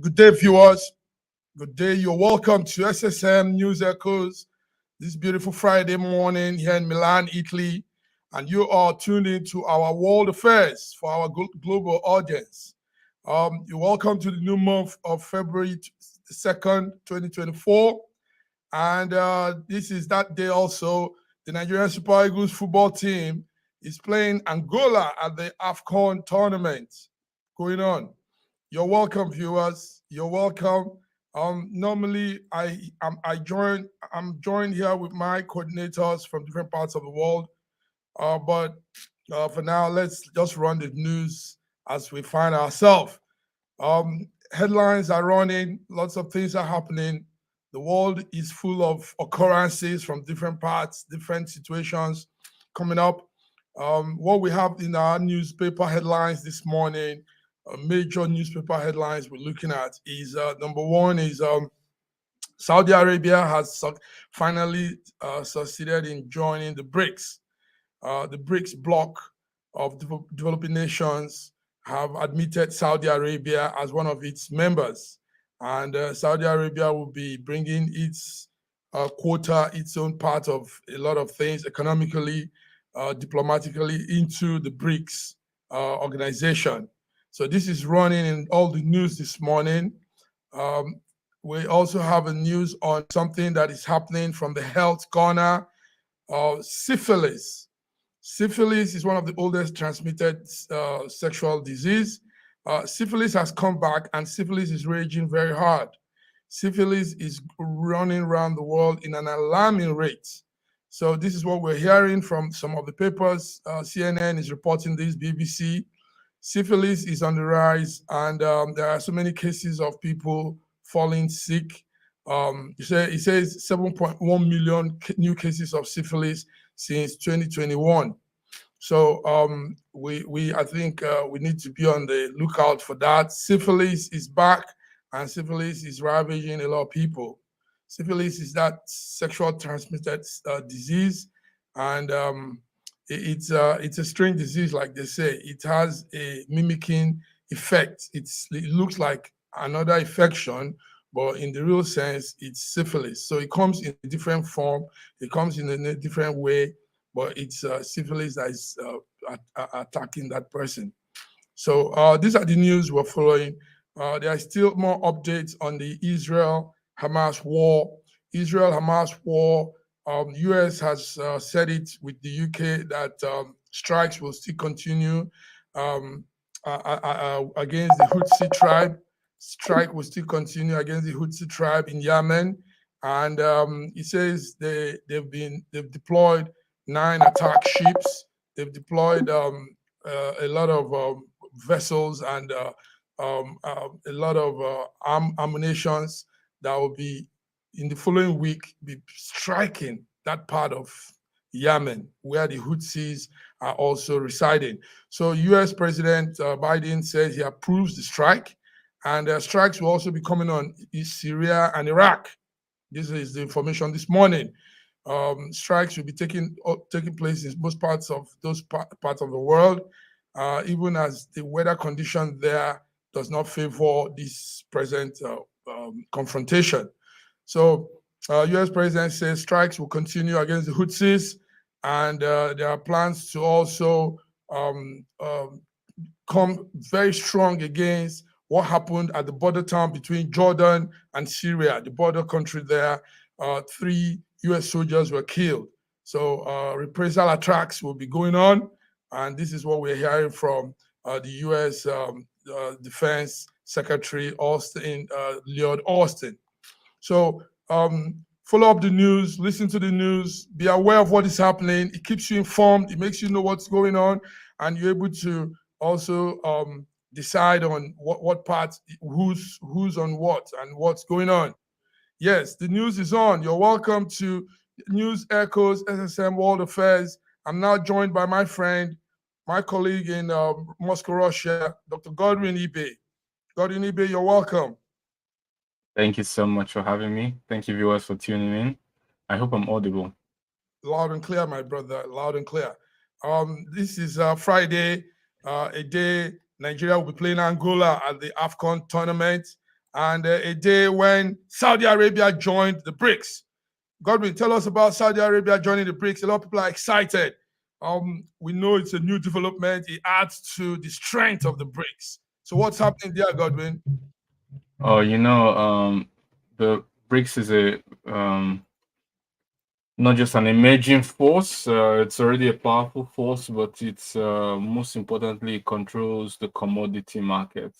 Good day, viewers. Good day. You're welcome to SSM News Echoes this beautiful Friday morning here in Milan, Italy. And you are tuned into our world affairs for our global audience. You're welcome to the new month of February 2nd, 2024. And this is that day also. The Nigerian Super Eagles football team is playing Angola at the AFCON tournament going on. You're welcome, viewers. You're welcome. Normally, I'm joined here with my coordinators from different parts of the world. But for now, let's just run the news as we find ourselves. Headlines are running. Lots of things are happening. The world is full of occurrences from different parts, different situations coming up. What we have in our newspaper headlines this morning, major newspaper headlines we're looking at is number one is Saudi Arabia has finally succeeded in joining the BRICS. The BRICS bloc of developing nations have admitted Saudi Arabia as one of its members. And Saudi Arabia will be bringing its quota, its own part of a lot of things economically, diplomatically into the BRICS organization. So this is running in all the news this morning. We also have a news on something that is happening from the health corner of syphilis. Syphilis is one of the oldest transmitted sexual disease. Syphilis has come back and syphilis is raging very hard. Syphilis is running around the world in an alarming rate. So this is what we're hearing from some of the papers. CNN is reporting this, BBC. Syphilis is on the rise, and there are so many cases of people falling sick. It says 7.1 million new cases of syphilis since 2021. So I think we need to be on the lookout for that. Syphilis is back, and syphilis is ravaging a lot of people. Syphilis is that sexual transmitted disease, and it's a strange disease, like they say. It has a mimicking effect. It looks like another infection, but in the real sense, it's syphilis. So it comes in a different form. It comes in a different way, but it's syphilis that is attacking that person. So these are the news we're following. There are still more updates on the Israel-Hamas war. Israel-Hamas war, U.S. has said it with the U.K. that strikes will still continue against the Houthi tribe. Strike will still continue against the Houthi tribe in Yemen. And it says they've deployed 9 attack ships. They've deployed a lot of vessels and a lot of ammunitions that will be in the following week be striking that part of Yemen where the Houthis are also residing. So U.S. President Biden says he approves the strike, and strikes will also be coming on Syria and Iraq. This is the information this morning. Strikes will be taking place in most parts of those parts of the world, even as the weather condition there does not favor this present confrontation. So U.S. President says strikes will continue against the Houthis, and there are plans to also come very strong against what happened at the border town between Jordan and Syria, the border country there. 3 U.S. soldiers were killed. So reprisal attacks will be going on, and this is what we're hearing from the U.S. Defense Secretary Austin, Lloyd Austin. So follow up the news, listen to the news, be aware of what is happening. It keeps you informed, it makes you know what's going on, and you're able to also decide on what parts, who's on what and what's going on. Yes, the news is on. You're welcome to News Echoes, SSM World Affairs. I'm now joined by my friend, my colleague in Moscow, Russia, Dr. Godwin Ibe. Godwin Ibe, you're welcome. Thank you so much for having me. Thank you, viewers, for tuning in. I hope I'm audible. Loud and clear, my brother, loud and clear. This is Friday, a day Nigeria will be playing Angola at the AFCON tournament. and a day when Saudi Arabia joined the BRICS. Godwin, tell us about Saudi Arabia joining the BRICS. A lot of people are excited. We know it's a new development. It adds to the strength of the BRICS. So what's happening there, Godwin? Oh, the BRICS is a not just an emerging force. It's already a powerful force, but it's most importantly it controls the commodity market.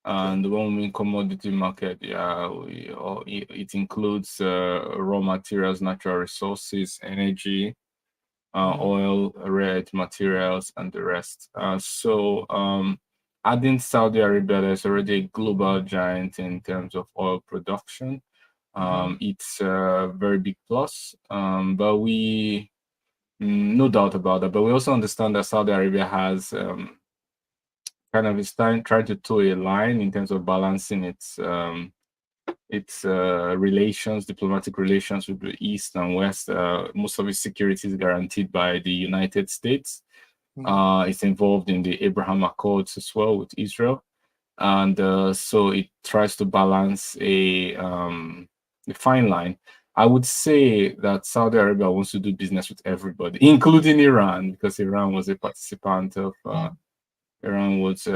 And when we mean commodity market, it includes raw materials, natural resources, energy, oil, rare earth materials, and the rest. Adding Saudi Arabia, there's already a global giant in terms of oil production. It's a very big plus, but no doubt about that. But we also understand that Saudi Arabia has kind of is trying to toe a line in terms of balancing its relations, diplomatic relations with the East and West. Most of its security is guaranteed by the United States. It's involved in the Abraham Accords as well with Israel. And so it tries to balance a fine line. I would say that Saudi Arabia wants to do business with everybody, including Iran, because Iran was a participant of Iran was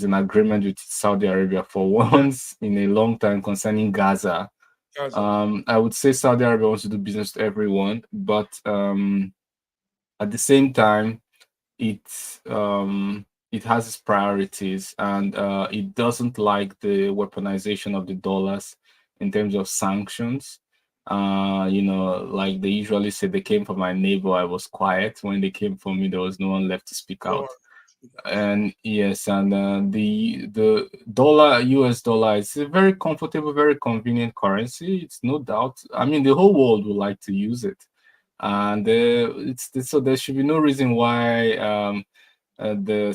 in agreement with Saudi Arabia for once in a long time concerning Gaza. I would say Saudi Arabia wants to do business with everyone, but at the same time, it has its priorities, and it doesn't like the weaponization of the dollars in terms of sanctions. Like they usually say, they came for my neighbor, I was quiet. When they came for me, there was no one left to speak out. And yes, and the dollar, US dollar, is a very comfortable, very convenient currency. It's no doubt. I mean, the whole world would like to use it, and so there should be no reason why the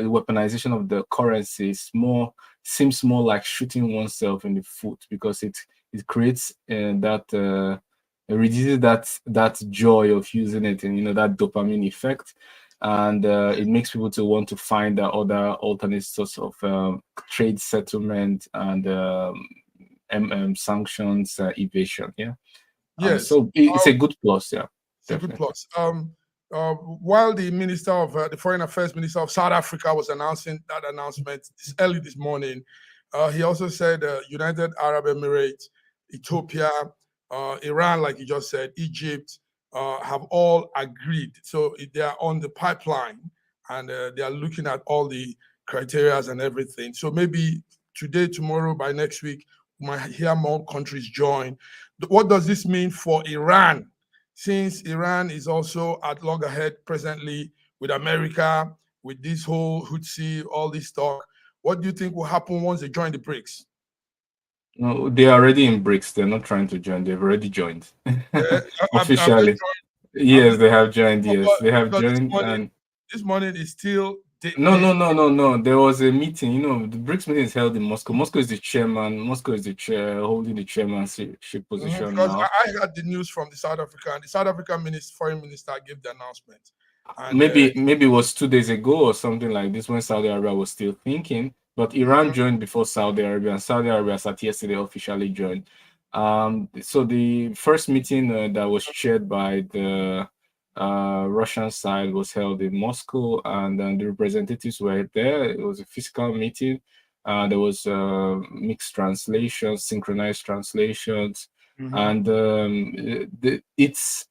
weaponization of the currency seems more like shooting oneself in the foot, because it creates that reduces that joy of using it, and that dopamine effect, and it makes people to want to find other alternate sorts of trade settlement and sanctions evasion. Yes. So it's a good plus. Yeah, it's a good plus. While the minister of the foreign affairs minister of South Africa was announcing that announcement early this morning, he also said United Arab Emirates, Ethiopia, Iran, like you just said, Egypt, have all agreed. So they are on the pipeline, and they are looking at all the criteria and everything. So maybe today, tomorrow, by next week, we might hear more countries join. What does this mean for Iran? Since Iran is also at loggerhead presently with America, with this whole Houthi, all this talk, what do you think will happen once they join the BRICS? No, they are already in BRICS. They're not trying to join. They've already joined officially. Yes, they have joined. Yes, they have joined. This morning is still. No. There was a meeting. The BRICS meeting is held in Moscow. Moscow is the chairman. Moscow is the chair, holding the chairmanship position because now. I heard the news from the South African. The South African foreign minister gave the announcement. And, maybe it was 2 days ago or something like this, when Saudi Arabia was still thinking. But Iran joined before Saudi Arabia, and Saudi Arabia at yesterday officially joined. So the first meeting that was chaired by the Russian side was held in Moscow, and the representatives were there. It was a physical meeting. There was mixed translations, synchronized translations, and it's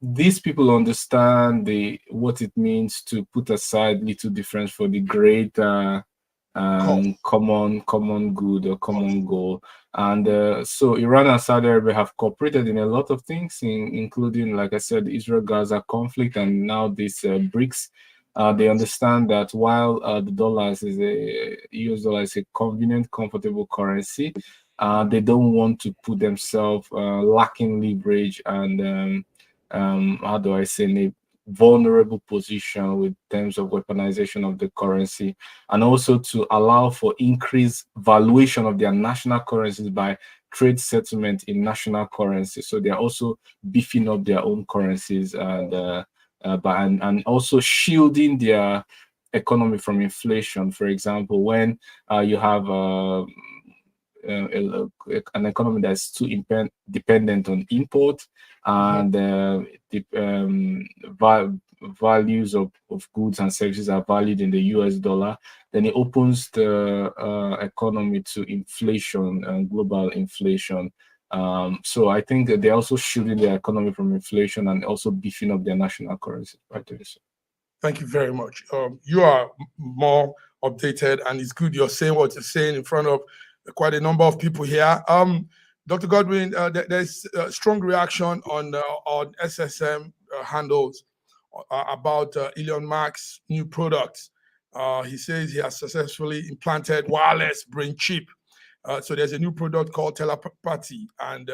these people understand what it means to put aside little difference for the greater common good or common goal. And so Iran and Saudi Arabia have cooperated in a lot of things, including, like I said, the Israel-Gaza conflict, and now this BRICS. They understand that while the US dollar is a convenient, comfortable currency, they don't want to put themselves lacking leverage and how do I say, in a vulnerable position with terms of weaponization of the currency, and also to allow for increased valuation of their national currencies by trade settlement in national currency. So they are also beefing up their own currencies and also shielding their economy from inflation. For example, when you have an economy that's too dependent on import, and the values of goods and services are valued in the US dollar, then it opens the economy to inflation and global inflation. So I think that they're also shielding their economy from inflation and also beefing up their national currency. Right there. Thank you very much. You are more updated, and it's good you're saying what you're saying in front of quite a number of people here. Dr. Godwin, there's a strong reaction on SSM handles about Elon Musk's new products. He says he has successfully implanted wireless brain chip. So there's a new product called Telepathy, and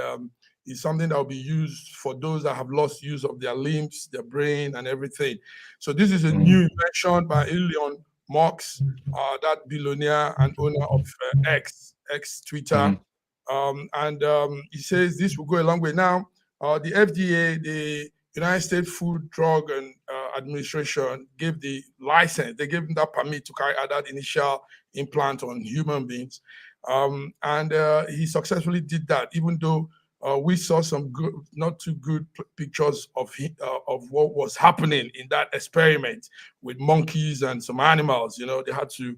it's something that will be used for those that have lost use of their limbs, their brain, and everything. So this is a new invention by Elon Musk, that billionaire and owner of X Twitter. He says this will go a long way. Now, the FDA, the United States Food, Drug, and Administration gave the license. They gave them that permit to carry out that initial implant on human beings. He successfully did that, even though we saw some good, not too good pictures of what was happening in that experiment with monkeys and some animals. You know, they had to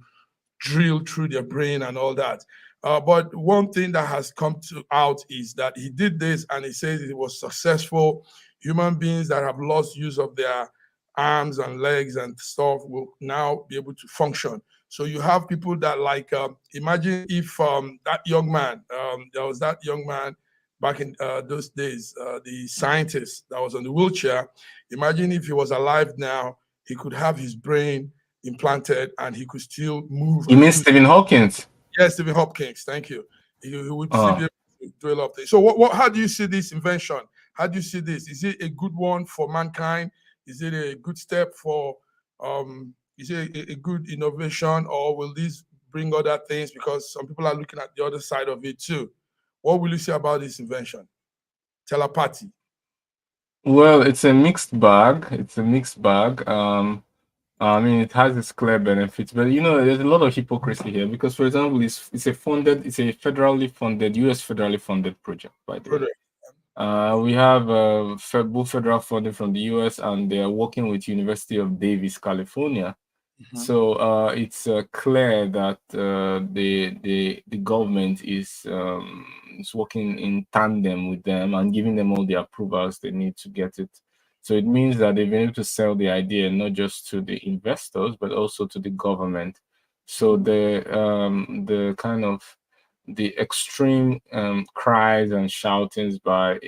drill through their brain and all that. But one thing that has come out is that he did this, and he says it was successful. Human beings that have lost use of their arms and legs and stuff will now be able to function. So you have people that imagine if that young man, there was that young man back in those days, the scientist that was on the wheelchair. Imagine if he was alive now, he could have his brain implanted and he could still move. You mean Stephen Hawkins? Yes, Stephen Hopkins. Thank you. He would still be able to do a lot of things. So how do you see this invention? How do you see this? Is it a good one for mankind? Is it a good step for is it a good innovation, or will this bring other things? Because some people are looking at the other side of it too. What will you say about this invention? Telepathy. Well, it's a mixed bag. It's a mixed bag. I mean, it has its clear benefits, but you know, there's a lot of hypocrisy here because, for example, it's a federally funded, US federally funded project, by the way. We have both federal funding from the US, and they are working with University of Davis, California. So it's clear that the government is working in tandem with them and giving them all the approvals they need to get it. So it means that they've been able to sell the idea not just to the investors but also to the government. So the kind of the extreme cries and shoutings by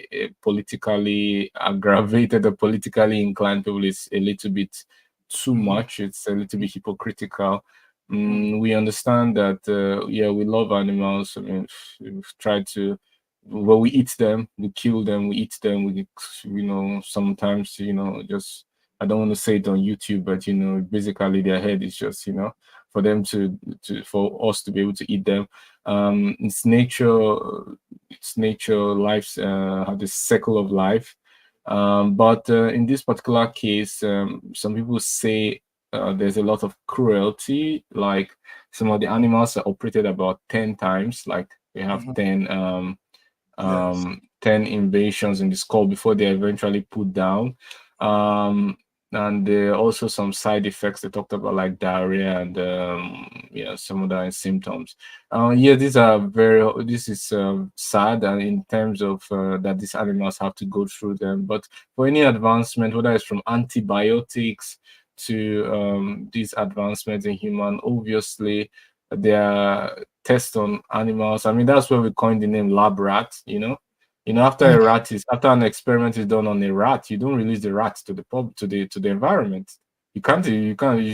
politically aggravated or politically inclined people is a little bit too much. It's a little bit hypocritical. We understand that we love animals. I mean, we've tried to, well, we eat them, we kill them, we eat them, we, you know, sometimes, you know, just, I don't want to say it on YouTube, but you know, basically their head is just, you know, for them for us to be able to eat them. It's nature, life's the cycle of life. But in this particular case, some people say there's a lot of cruelty. Like some of the animals are operated about 10 times. Like we have 10 invasions in the skull before they eventually put down. And there are also some side effects they talked about, like diarrhea and some other symptoms. This is sad, and in terms of that these animals have to go through them. But for any advancement, whether it's from antibiotics to these advancements in human, obviously there are tests on animals. I mean, that's where we coined the name lab rat. After an experiment is done on a rat, you don't release the rat to the environment. You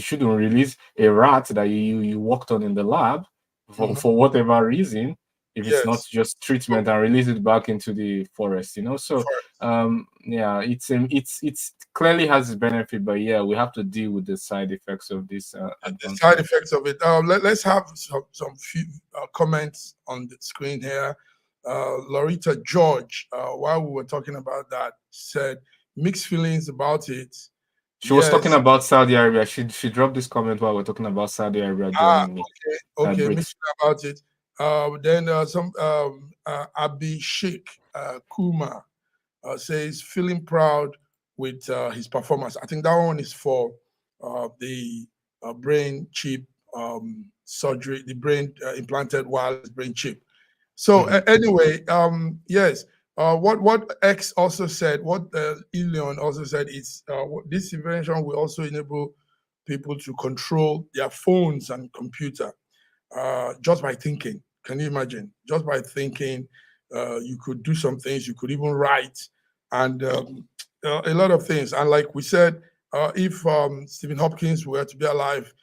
shouldn't release a rat that you worked on in the lab for whatever reason, if it's not just treatment, and release it back into the forest. So it's clearly has its benefit, but we have to deal with the side effects of this the side effects of it. Let's have some few comments on the screen here. Loretta George, while we were talking about that, said mixed feelings about it. She was talking Yes. about Saudi Arabia. She dropped this comment while we're talking about Saudi Arabia Ah, joining okay. Okay. BRICS. Mixing about it. Then some Abhishek Kumar says feeling proud with his performance. I think that one is for the brain chip surgery, the brain implanted wireless brain chip. So anyway, yes. What X also said, what Elon also said is this invention will also enable people to control their phones and computer just by thinking. Can you imagine? Just by thinking, you could do some things. You could even write, and a lot of things. And like we said, if Stephen Hopkins were to be alive,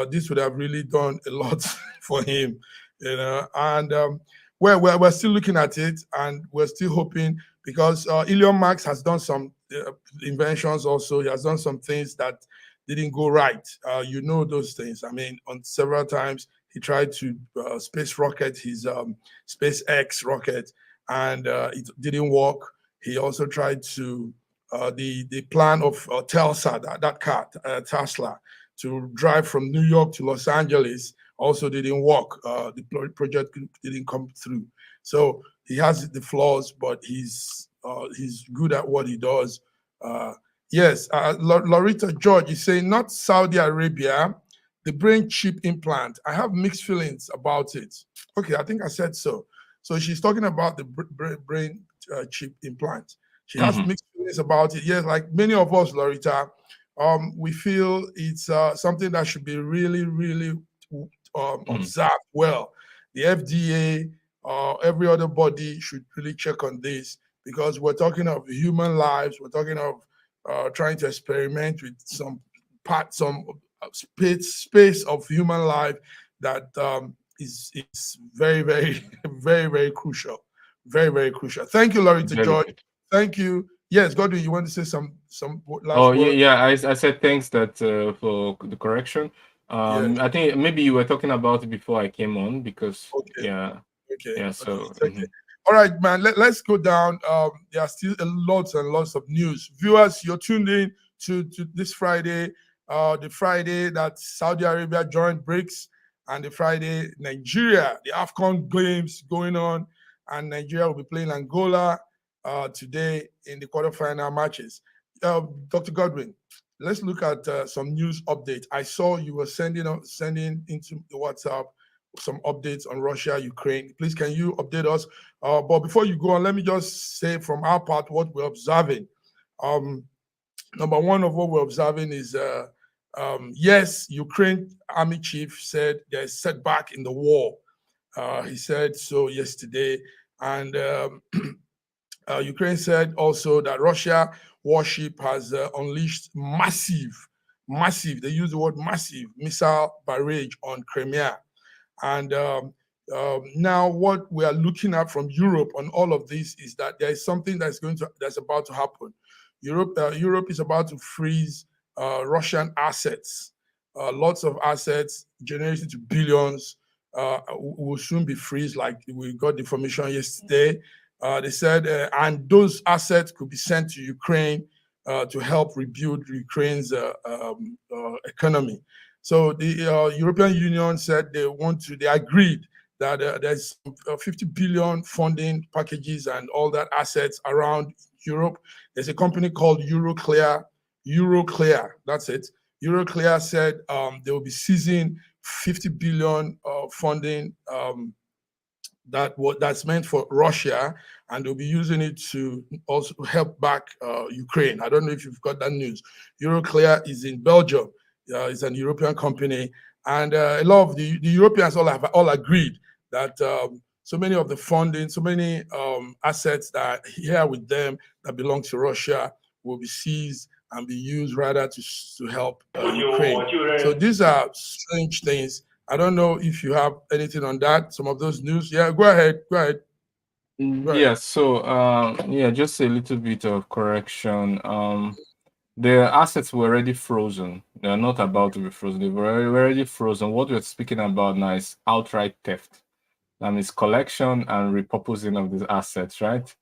this would have really done a lot for him, you know. And we're still looking at it, and we're still hoping because Elon Musk has done some inventions. Also, he has done some things that didn't go right. You know those things. I mean, on several times he tried to space rocket his SpaceX rocket, and it didn't work. He also tried to the plan of Tesla, that car, Tesla, to drive from New York to Los Angeles also didn't work. The project didn't come through. So he has the flaws, but he's good at what he does. Yes, Loretta George is saying not Saudi Arabia, the brain chip implant. I have mixed feelings about it. Okay, I think I said so. So she's talking about the brain chip implant. She has mixed feelings about it. Yes, like many of us, Loretta, we feel it's something that should be really, really observed well. The FDA, every other body should really check on this because we're talking of human lives. We're talking of trying to experiment with some space of human life that is very, very, very, very crucial. Very, very crucial. Thank you, Loretta George. Thank you. Yes, Godwin, you want to say some last word? Yeah. I said thanks that for the correction. Yes. I think maybe you were talking about it before I came on because Okay. yeah. Okay. So Okay. All right, man. Let's go down. There are still lots and lots of news. Viewers, you're tuned in to this Friday, the Friday that Saudi Arabia joined BRICS, and the Friday Nigeria, the AFCON games going on, and Nigeria will be playing Angola today in the quarterfinal matches. Dr. Godwin, let's look at some news updates. I saw you were sending into the WhatsApp some updates on Russia, Ukraine. Please, can you update us? But before you go on, let me just say from our part what we're observing. Number one of what we're observing is, yes, Ukraine army chief said there's setback in the war. He said so yesterday. And Ukraine said also that Russia warship has unleashed massive, they use the word massive, missile barrage on Crimea. And now what we are looking at from Europe on all of this is that there is something that's about to happen. Europe is about to freeze Russian assets. Lots of assets generated to billions will soon be freezed. Like we got the information yesterday. They said, and those assets could be sent to Ukraine to help rebuild Ukraine's economy. So the European Union said they agreed that there's 50 billion funding packages and all that assets around Europe. There's a company called Euroclear, that's it. Euroclear said they will be seizing 50 billion funding that's meant for Russia, and they'll be using it to also help back Ukraine. I don't know if you've got that news. Euroclear is in Belgium. It's an European company, and a lot of the Europeans all agreed that so many of the funding, so many assets that are here with them that belong to Russia will be seized and be used rather to help Ukraine. So these are strange things. I don't know if you have anything on that, some of those news. Yeah, go ahead. Yeah, so just a little bit of correction. The assets were already frozen. They're not about to be frozen. They were already frozen. What we're speaking about now is outright theft. That means collection and repurposing of these assets, right?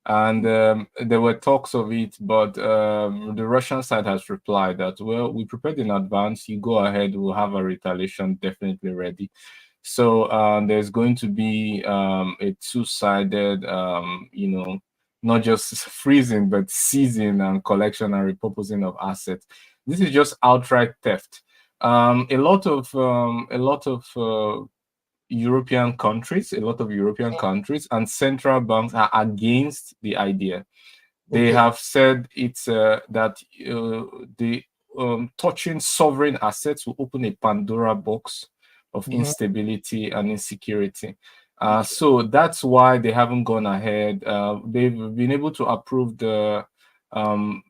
And there were talks of it, but the Russian side has replied that, well, we prepared in advance. You go ahead, we'll have a retaliation definitely ready. So there's going to be a two-sided, not just freezing, but seizing and collection and repurposing of assets. This is just outright theft. A lot of European countries and central banks are against the idea. They Okay. have said it's that the touching sovereign assets will open a Pandora box of Mhm. instability and insecurity. Okay. So that's why they haven't gone ahead. They've been able to approve the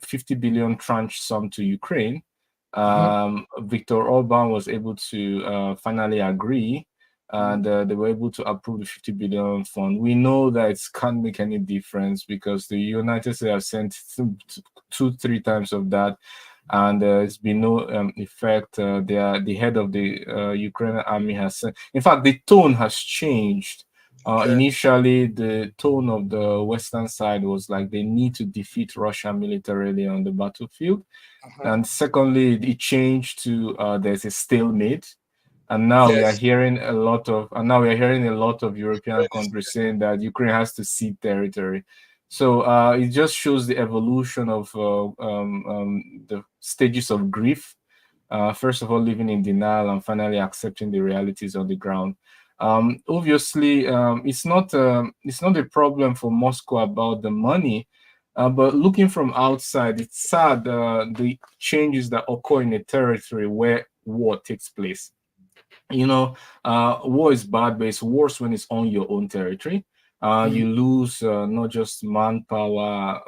50 billion tranche sum to Ukraine. Mhm. Viktor Orban was able to finally agree, Mhm. and they were able to approve the 50 billion fund. We know that it can't make any difference because the United States have sent two, three times of that, and it's been no effect. The head of the Ukrainian army has said, in fact, the tone has changed. Okay. Initially, the tone of the Western side was like they need to defeat Russia militarily on the battlefield. Uh-huh. And secondly, it changed to there's a stalemate. And Yes. now we are hearing a lot of European Ukraine is countries saying that Ukraine has to cede territory. So it just shows the evolution of the stages of grief. First of all, living in denial and finally accepting the realities on the ground. Obviously, it's not a problem for Moscow about the money, but looking from outside, it's sad the changes that occur in a territory where war takes place. You know, war is bad, but it's worse when it's on your own territory. Mhm. You lose not just manpower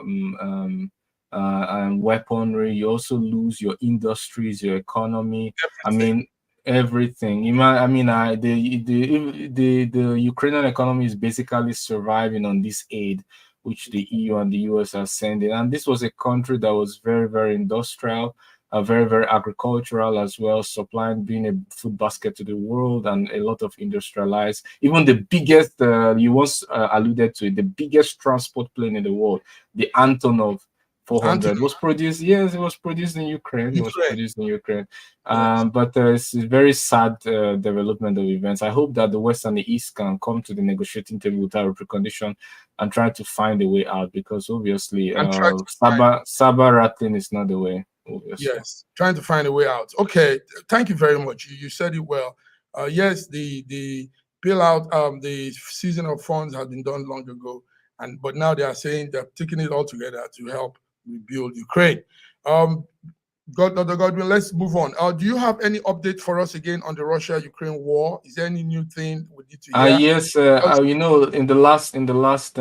and weaponry, you also lose your industries, your economy. I Everything. mean, everything. I mean, the Ukrainian economy is basically surviving on this aid which the EU and the US are sending. And this was a country that was very, very industrial, very, very agricultural as well, supplying being a food basket to the world and a lot of industrialized. Even the biggest, you once alluded to it, the biggest transport plane in the world, the Antonov 400 Anthony, was produced. Yes, it was produced in Ukraine. It was Ukraine. produced in Ukraine. Yes. But it's a very sad development of events. I hope that the West and the East can come to the negotiating table without a precondition and try to find a way out because obviously And try to find. Saber rattling is not the way, obviously. Yes, trying to find a way out. Okay, thank you very much. You said it well. Yes, the bailout, the season of funds had been done long ago, and but now they are saying they're taking it all together to help rebuild Ukraine. Um, Dr. Godwin, let's move on. Do you have any update for us again on the Russia-Ukraine war? Is there any new thing we need to hear? Yes, Just- in the last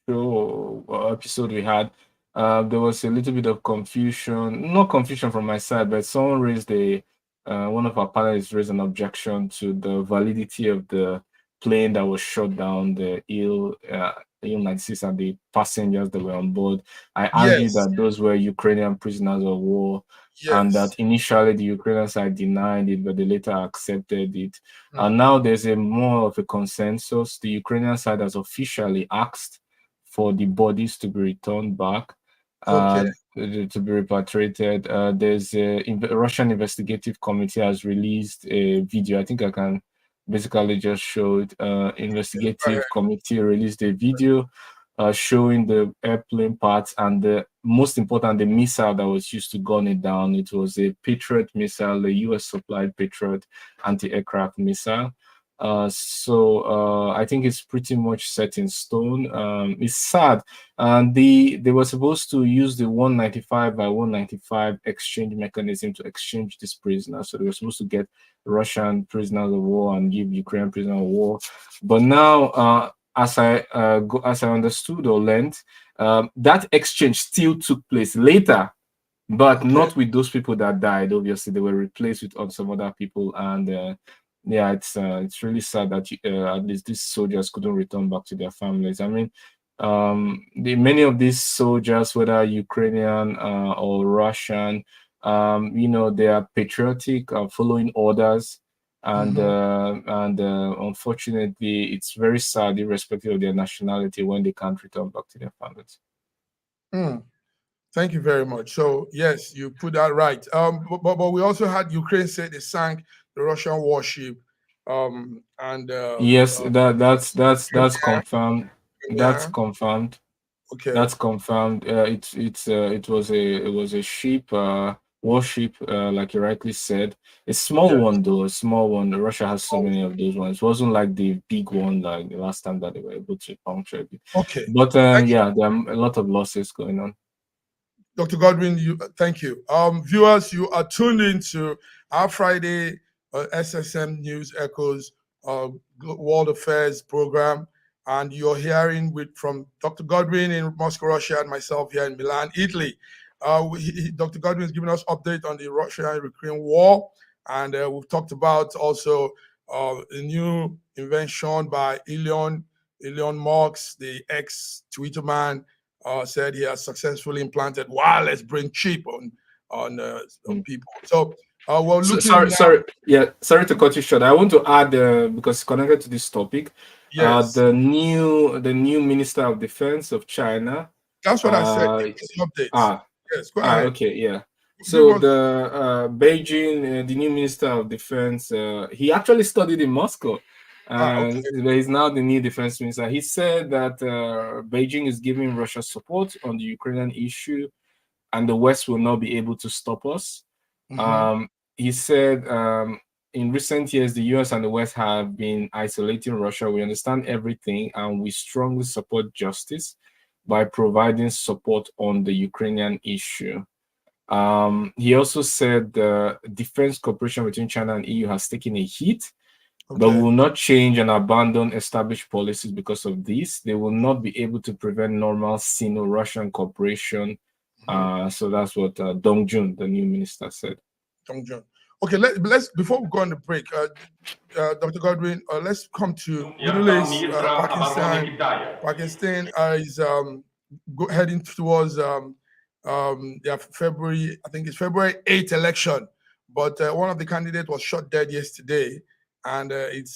show or episode we had, there was a little bit of confusion. Not confusion from my side, but someone raised a one of our panelists raised an objection to the validity of the plane that was shot down, the Il-96 and the passengers that were on board. I argued yes, that those were Ukrainian prisoners of war, and that yes. initially the Ukrainian side denied it, but they later accepted it. Hmm. And now there's a more of a consensus. The Ukrainian side has officially asked for the bodies to be returned back, Okay, to be repatriated. There's a Russian investigative committee has released a video. I think I can basically just show it. go ahead. Investigative committee released a video showing the airplane parts and the most important, the missile that was used to gun it down. It was a Patriot missile, the US supplied Patriot anti-aircraft missile. I think it's pretty much set in stone. It's sad. And they were supposed to use the 195 by 195 exchange mechanism to exchange these prisoners. So they were supposed to get Russian prisoners of war and give Ukrainian prisoners of war. But now, as I understood or learned, that exchange still took place later, but Okay, not with those people that died. Obviously, they were replaced with some other people, and yeah, it's really sad that at least these soldiers couldn't return back to their families. I mean, many of these soldiers, whether Ukrainian or Russian, they are patriotic, following orders, and unfortunately, it's very sad, irrespective of their nationality, when they can't return back to their families. Thank you very much. So yes, you put that right. But we also had Ukraine say they sank the Russian warship. Yes, that's confirmed. That's Yeah. confirmed. Okay. That's confirmed. It was a ship, warship, like you rightly said. A small Yes. one though, a small one. Russia has so many of those ones. It wasn't like the big one like the last time that they were able to puncture it. Okay. But yeah, there are a lot of losses going on. Dr. Godwin, thank you. Viewers, you are tuned into our Friday SSM News Echoes World Affairs program, and you're hearing from Dr. Godwin in Moscow, Russia, and myself here in Milan, Italy. Dr. Godwin is giving us update on the Russia-Ukraine war, and we've talked about also a new invention by Elon Musk, the ex-Twitter man. Said he has successfully implanted wireless brain chip on people. So we're looking. Sorry to cut you short. I want to add because connected to this topic, Yes, the new Minister of Defense of China. That's what I said. Updates. Yes, go ahead. Okay, yeah. So the Beijing, the new Minister of Defense, he actually studied in Moscow. And he's now the new defense minister. He said that Beijing is giving Russia support on the Ukrainian issue, and the West will not be able to stop us. He said in recent years, the US and the West have been isolating Russia. We understand everything, and we strongly support justice by providing support on the Ukrainian issue. He also said the defense cooperation between China and EU has taken a hit. But will not change and abandon established policies because of this. They will not be able to prevent normal Sino-Russian cooperation. So that's what Dong Jun, the new minister, said. Dong Jun. Okay, let's before we go on the break, Dr. Godwin, let's come to Middle East, Pakistan. Pakistan is heading towards their February, I think it's February 8th election. But one of the candidates was shot dead yesterday. And it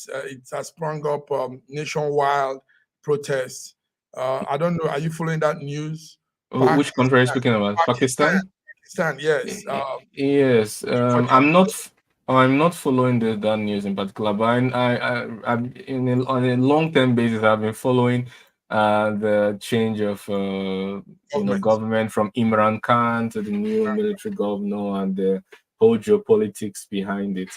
has sprung up nationwide protests. I don't know. Are you following that news? Which country are you speaking about? Pakistan? Pakistan, yes. Yes. I'm not following that news in particular, but on a long-term basis, I've been following the change of government from Imran Khan to the new military governor and the whole geopolitics behind it.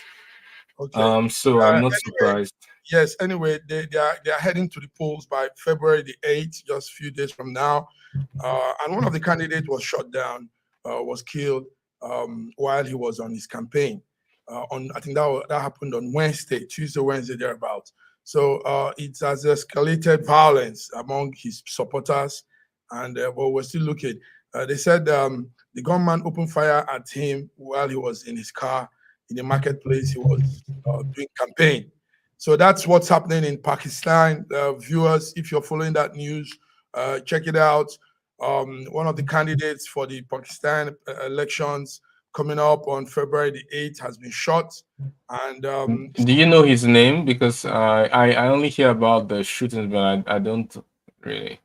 Okay. So I'm not surprised. Yes. Anyway, they are heading to the polls by February the 8th, just a few days from now. And one of the candidates was shot down, was killed while he was on his campaign. I think that happened on Tuesday, Wednesday, thereabouts. So it has escalated violence among his supporters, and but we're still looking. They said the gunman opened fire at him while he was in his car in the marketplace. He was doing campaign. So that's what's happening in Pakistan. Viewers, if you're following that news, check it out. One of the candidates for the Pakistan elections coming up on February the 8th has been shot. And do you know his name? Because I only hear about the shootings, but I don't really.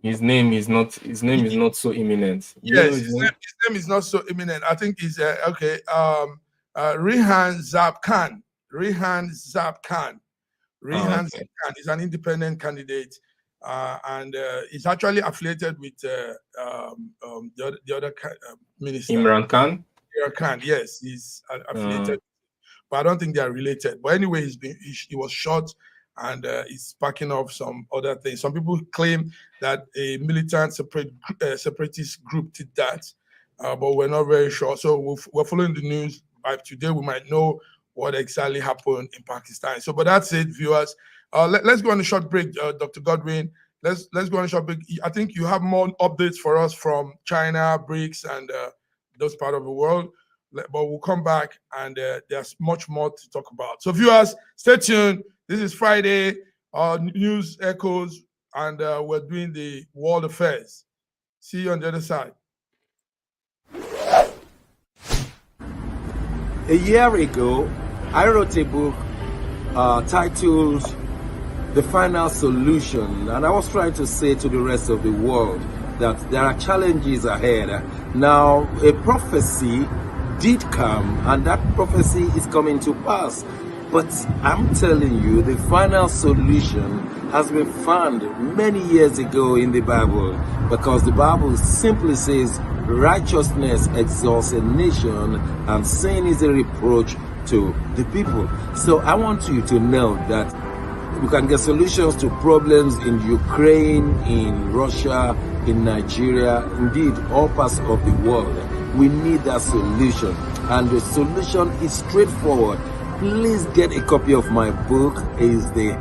His name is not so imminent. Yes, his name is not so imminent. I think he's Rehan Zab Khan. Rehan Zab Khan is an independent candidate, and he's actually affiliated with the other minister, Imran Khan. Imran Khan, yes, he's affiliated, but I don't think they are related. But anyway, he was shot, and he's sparking off some other things. Some people claim that a militant separatist group did that, but we're not very sure. So we're following the news. By today, we might know what exactly happened in Pakistan. So, but that's it, viewers. Let's go on a short break, Dr. Godwin. Let's go on a short break. I think you have more updates for us from China, BRICS, and those part of the world. But we'll come back, and there's much more to talk about. So, viewers, stay tuned. This is Friday, News Echoes, and we're doing the world affairs. See you on the other side. A year ago, I wrote a book titled The Final Solution, and I was trying to say to the rest of the world that there are challenges ahead. Now, a prophecy did come, and that prophecy is coming to pass. But I'm telling you, the final solution has been found many years ago in the Bible, because the Bible simply says righteousness exalts a nation and sin is a reproach to the people. So I want you to know that you can get solutions to problems in Ukraine, in Russia, in Nigeria, indeed all parts of the world. We need that solution, and the solution is straightforward. Please get a copy of my book. It's the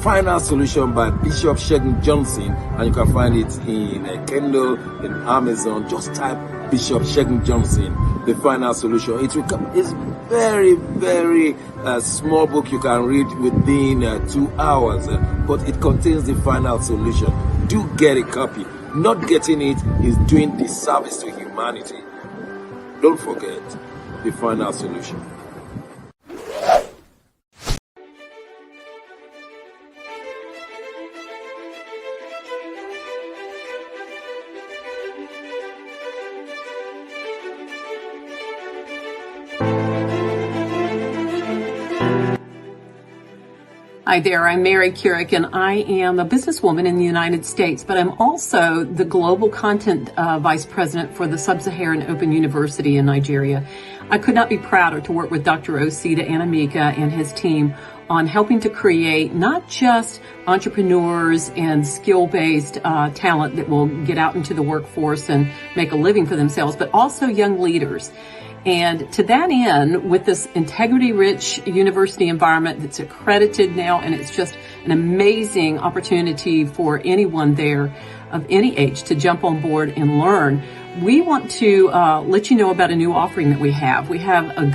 Final Solution by Bishop Shegun Johnson, and you can find it in Kindle, in Amazon. Just type Bishop Shegun Johnson, The Final Solution. It will come. It's very, very small book you can read within 2 hours, but it contains the final solution. Do get a copy. Not getting it is doing disservice to humanity. Don't forget the final solution. Hi there, I'm Mary Keurig, and I am a businesswoman in the United States, but I'm also the Global Content Vice President for the Sub-Saharan Open University in Nigeria. I could not be prouder to work with Dr. Osita Anamika and his team on helping to create not just entrepreneurs and skill-based talent that will get out into the workforce and make a living for themselves, but also young leaders. And to that end, with this integrity-rich university environment that's accredited now, and it's just an amazing opportunity for anyone there of any age to jump on board and learn, we want to let you know about a new offering that we have. We have a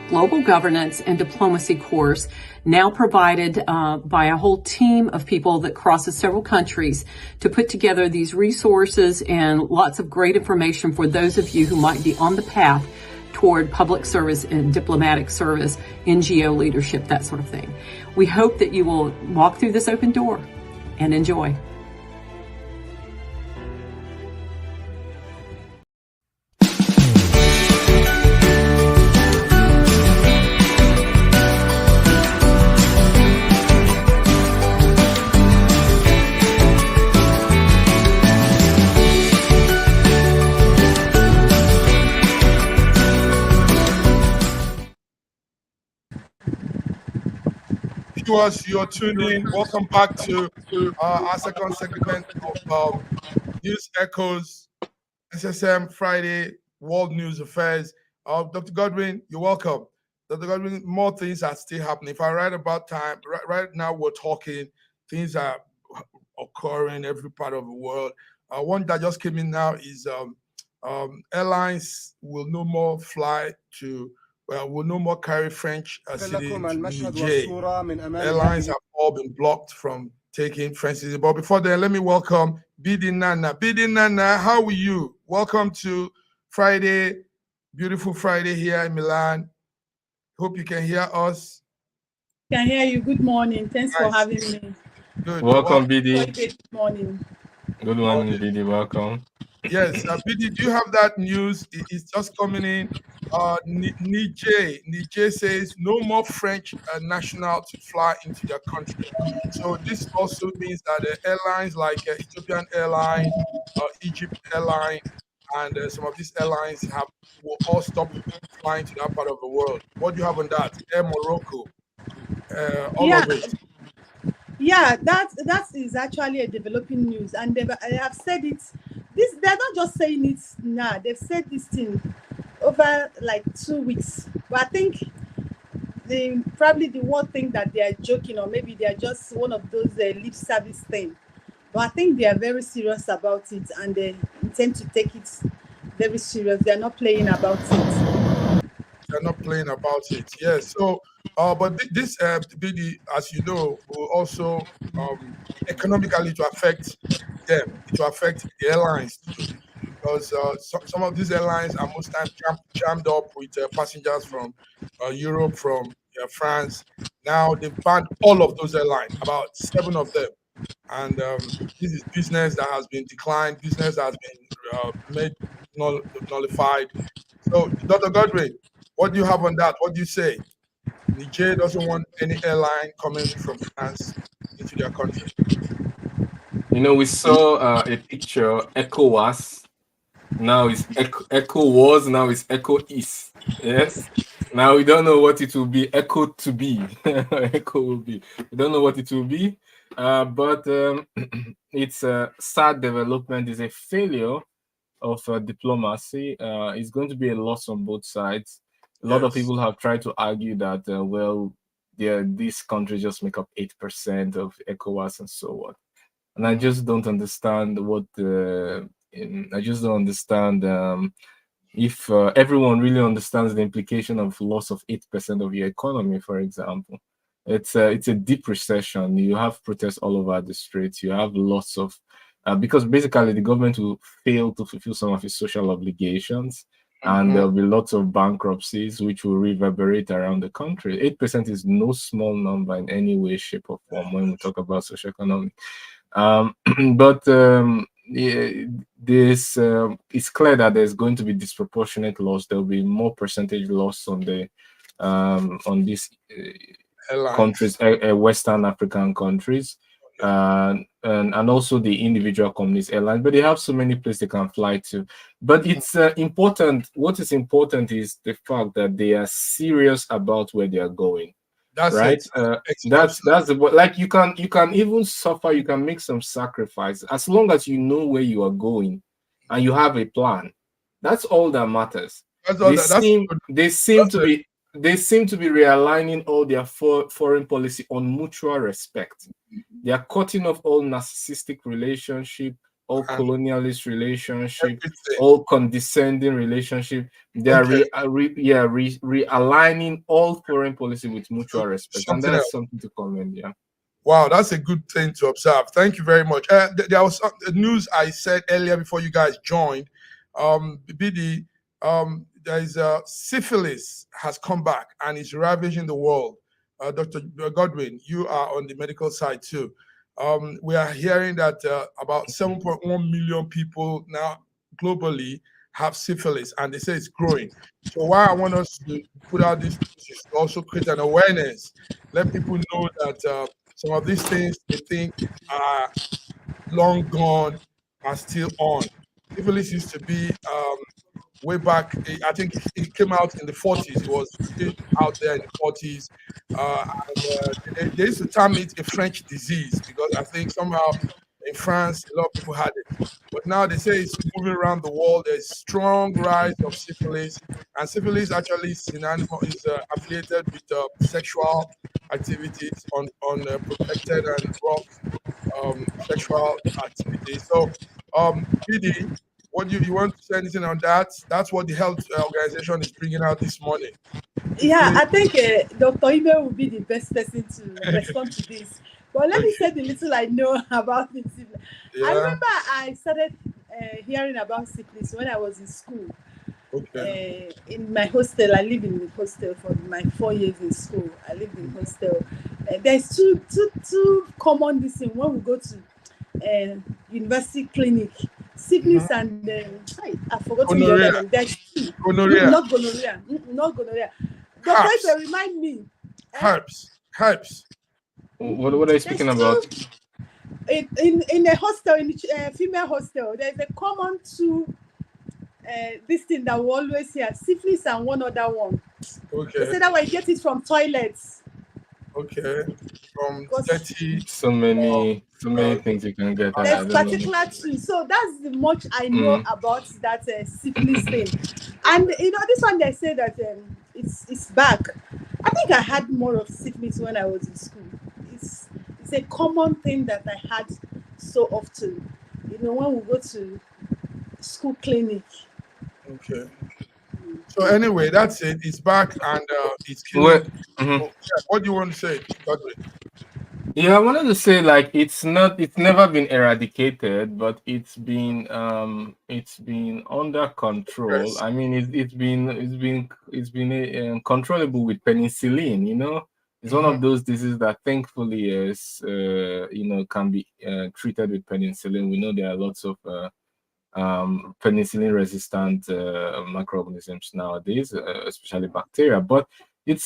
global governance and diplomacy course now provided by a whole team of people that crosses several countries to put together these resources and lots of great information for those of you who might be on the path toward public service and diplomatic service, NGO leadership, that sort of thing. We hope that you will walk through this open door and enjoy. Viewers, you're tuned in. Welcome back to our second segment of News Echoes, SSM Friday World News Affairs. Dr. Godwin, you're welcome. Dr. Godwin, more things are still happening. If I write about time, right now we're talking, things are occurring every part of the world. One that just came in now is airlines will no more fly to will no more carry French citizens to Niger. Airlines have all been blocked from taking French citizens. But before then, let me welcome Bidi Nana. Bidi Nana, how are you? Welcome to Friday, beautiful Friday here in Milan. Hope you can hear us. Can hear you. Good morning. Thanks for having me. Good. Welcome, Bidi. Good morning. Good morning, Bidi. Welcome. Yes, Bidi, do you have that news? It's just coming in. Niger says no more French national to fly into their country. So this also means that airlines like Ethiopian Airlines, Egypt Airlines, and some of these airlines will all stop flying to that part of the world. What do you have on that? Air Morocco, all of it. Yeah, that is actually a developing news, and they have said it. They're not just saying it now. They've said this thing over like 2 weeks. But I think probably the one thing that they are joking, or maybe they are just one of those lip service thing. But I think they are very serious about it, and they intend to take it very serious. They are not playing about it. They're not playing about it. Yes. So, but this BD, as you know, will also economically to affect them. It will affect the airlines too. because some of these airlines are most times jammed up with passengers from Europe, from France. Now they've banned all of those airlines, about 7 of them. And this is business that has been declined, business that has been made nullified. So, Dr. Godwin, what do you have on that? What do you say? Niger doesn't want any airline coming from France into their country. You know, we saw a picture, ECOWAS. Now it's Echo was, now it's Echo is. Yes. Now we don't know what it will be. Echo to be. Echo will be. We don't know what it will be. But it's a sad development. It's a failure of diplomacy. It's going to be a loss on both sides. A lot of people have tried to argue that, well, these countries just make up 8% of ECOWAS and so on. And I just don't understand I just don't understand if everyone really understands the implication of loss of 8% of your economy, for example. It's a deep recession. You have protests all over the streets. You have lots of because basically the government will fail to fulfill some of its social obligations, and there'll be lots of bankruptcies which will reverberate around the country. 8% is no small number in any way, shape, or form when we talk about socioeconomic. But this it's clear that there's going to be disproportionate loss. There will be more percentage loss on the on these countries, Western African countries, and also the individual companies, airlines. But they have so many places they can fly to. But it's important. What is important is the fact that they are serious about where they are going. That's right. That's like you can even suffer. You can make some sacrifice as long as you know where you are going and you have a plan. That's all that matters. They seem to be realigning all their foreign policy on mutual respect. They are cutting off all narcissistic relationship, all colonialist relationship, all condescending relationship. They are realigning all foreign policy with mutual respect, and that's something to commend. Yeah. Wow, that's a good thing to observe. Thank you very much. There was news I said earlier before you guys joined. BD, there is syphilis has come back and is ravaging the world. Dr. Godwin, you are on the medical side too. We are hearing that about 7.1 million people now globally have syphilis, and they say it's growing. So why I want us to put out this is to also create an awareness, let people know that some of these things they think are long gone are still on. Syphilis used to be way back, I think it came out in the 40s. It was still out there in the 40s. They used to term it a French disease because I think somehow in France, a lot of people had it. But now they say it's moving around the world. There's strong rise of syphilis. And syphilis actually is affiliated with sexual activities on protected and rough sexual activities. So, PD, what you want to say anything on that? That's what the health organization is bringing out this morning. Yeah, I think Dr. Ibe will be the best person to respond to this. But let me say the little I know about it. Yeah. I remember I started hearing about syphilis when I was in school. Okay. In my hostel, I lived in the hostel for my 4 years in school. I lived in hostel. There's two common things when we go to university clinic. Syphilis and I forgot to remember them. There's two. Gonorrhea. Not gonorrhea. Not gonorrhea. Dr. Ibe, remind me. Herpes. What are you speaking about? In a hostel, in a female hostel, there's a common two this thing that we always hear, syphilis and one other one. Okay. They say that way you get it from toilets. Okay. From dirty. So many things you can get. There's particular two. So that's the much I know about that syphilis thing. And this one they say that it's back. I think I had more of syphilis when I was in school. It's a common thing that I had so often. When we go to school clinic. Okay. So anyway, that's it. It's back and it's killing. What do you want to say, Godwin? Yeah, I wanted to say like it's never been eradicated, but it's been under control. Yes. I mean, it's been controllable with penicillin. It's one Mhm. of those diseases that thankfully is can be treated with penicillin. We know there are lots of penicillin resistant microorganisms nowadays, especially bacteria. But it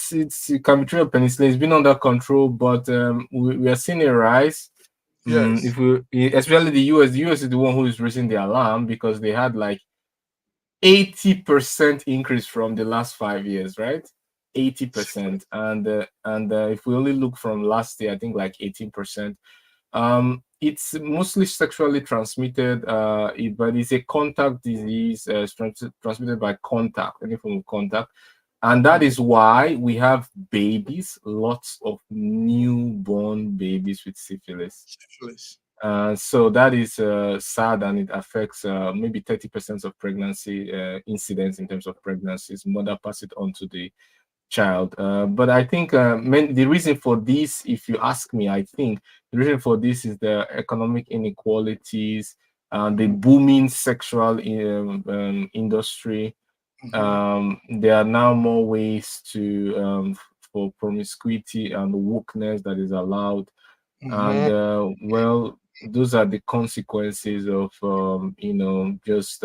can be treated with penicillin. It's been under control, but we are seeing a rise. Yes. If we, especially the US is the one who is raising the alarm because they had like 80% increase from the last 5 years, right? 80%, and if we only look from last year, I think like 18%. It's mostly sexually transmitted, but it's a contact disease, transmitted by contact, any form of contact. And that is why we have babies, lots of newborn babies with syphilis. Syphilis. So that is sad, and it affects maybe 30% of pregnancy incidents in terms of pregnancies. Mother pass it on to the child. But I think the reason for this, if you ask me, I think the reason for this is the economic inequalities, the booming sexual industry. There are now more ways to for promiscuity and wokeness that is allowed, and Mhm. well, those are the consequences of just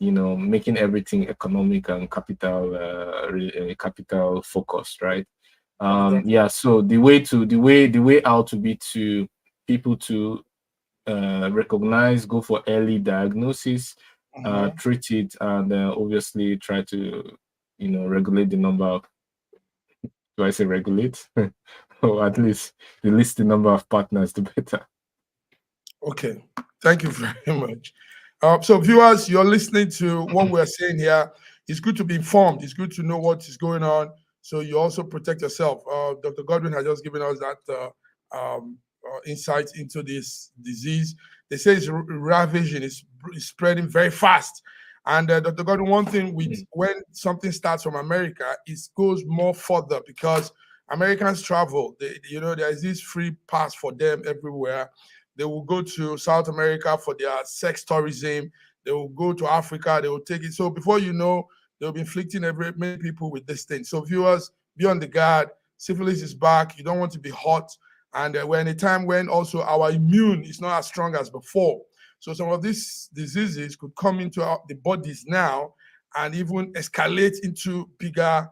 making everything economic and capital focused, right? Yeah, so the way out to be to people to recognize, go for early diagnosis, Mhm. treat it, and obviously try to regulate the number of, do I say regulate? Or at least the number of partners, the better. Okay. Thank you very much. So, viewers, you're listening to what we're saying here. It's good to be informed. It's good to know what is going on. So you also protect yourself. Dr. Godwin has just given us that insight into this disease. They say it's ravaging. It's spreading very fast. And Dr. Godwin, one thing with when something starts from America, it goes more further because Americans travel. There is this free pass for them everywhere. They will go to South America for their sex tourism. They will go to Africa. They will take it. So before you know, they'll be inflicting many people with this thing. So viewers, be on the guard. Syphilis is back. You don't want to be hot. And we're in a time when also our immune is not as strong as before. So some of these diseases could come into the bodies now and even escalate into bigger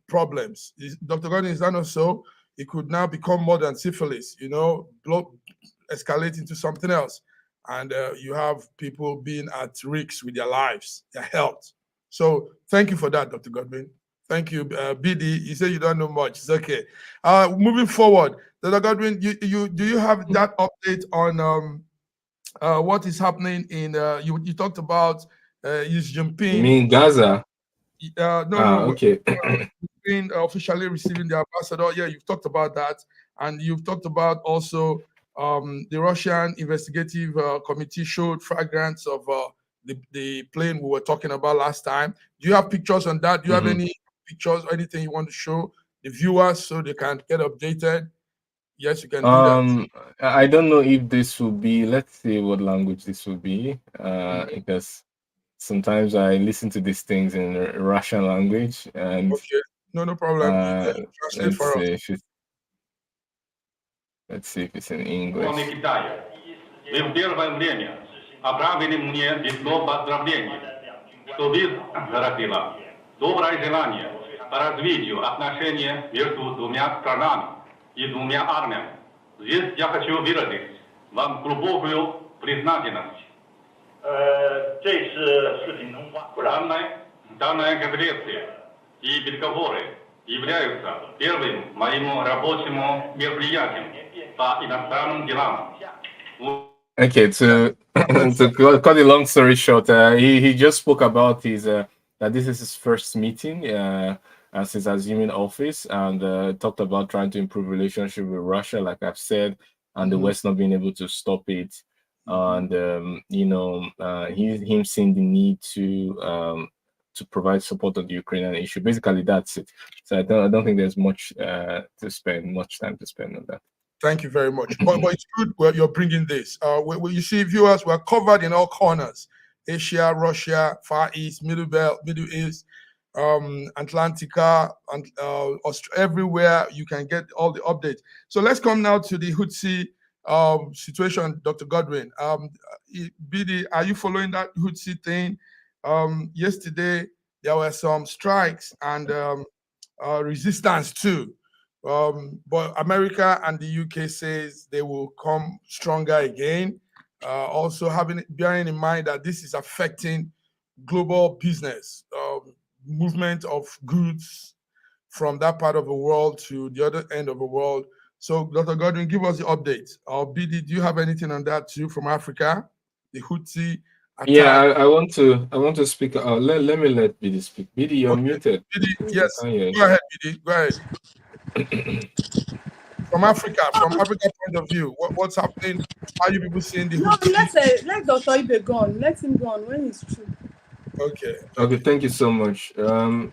problems. Dr. Gordon, is that not so? It could now become more than syphilis, escalate into something else. And you have people being at risk with their lives, their health. So thank you for that, Dr. Godwin. Thank you. BD, you say you don't know much. It's okay. Moving forward, Dr. Godwin, do you have that update on what is happening in, you talked about Xi You Jinping. mean Gaza? No. Okay. Been officially receiving the ambassador. Yeah, you've talked about that, and you've talked about also the Russian investigative committee showed fragments of the plane we were talking about last time. Do you have pictures on that? Do you have any pictures or anything you want to show the viewers so they can get updated? Yes, you can do that. I don't know if this will be, let's see what language this will be, because sometimes I listen to these things in Russian language, and Okay, no problem. You can translate let's for us. see if it's in English. Вы в первое время отправили мне письмо поздравлений, что вы заразила. Доброе желание по развитию отношений между двумя странами и двумя армиями. Здесь я хочу выразить вам глубокую признательность. Данная конференция и переговоры являются первым моим рабочим мероприятием по иностранным делам. Okay, to cut a long story short, he just spoke about his that this is his first meeting as he's assuming office, and talked about trying to improve relationship with Russia, like I've said, and the West not being able to stop it, and him seeing the need to to provide support on the Ukrainian issue. Basically, that's it. So I don't think there's much time to spend on that. Thank you very much. But it's good you're bringing this. You see, viewers, we're covered in all corners: Asia, Russia, Far East, Middle Belt, Middle East, Atlantica, and everywhere you can get all the updates. So let's come now to the Houthi situation, Dr. Godwin. BD, are you following that Houthi thing? Yesterday there were some strikes and resistance too. But America and the UK says they will come stronger again. Also bearing in mind that this is affecting global business, movement of goods from that part of the world to the other end of the world. So, Dr. Godwin, give us the update. BD, do you have anything on that too from Africa? The Houthi attack. Yeah, I want to speak. Let me let BD speak. BD, you're muted. BD, yes. Go ahead, BD. Go ahead. From Africa point of view, what's happening? How are you people seeing the Houthi? Let Dr. Ibe go on. Let him go on when it's true. Okay, thank you so much. I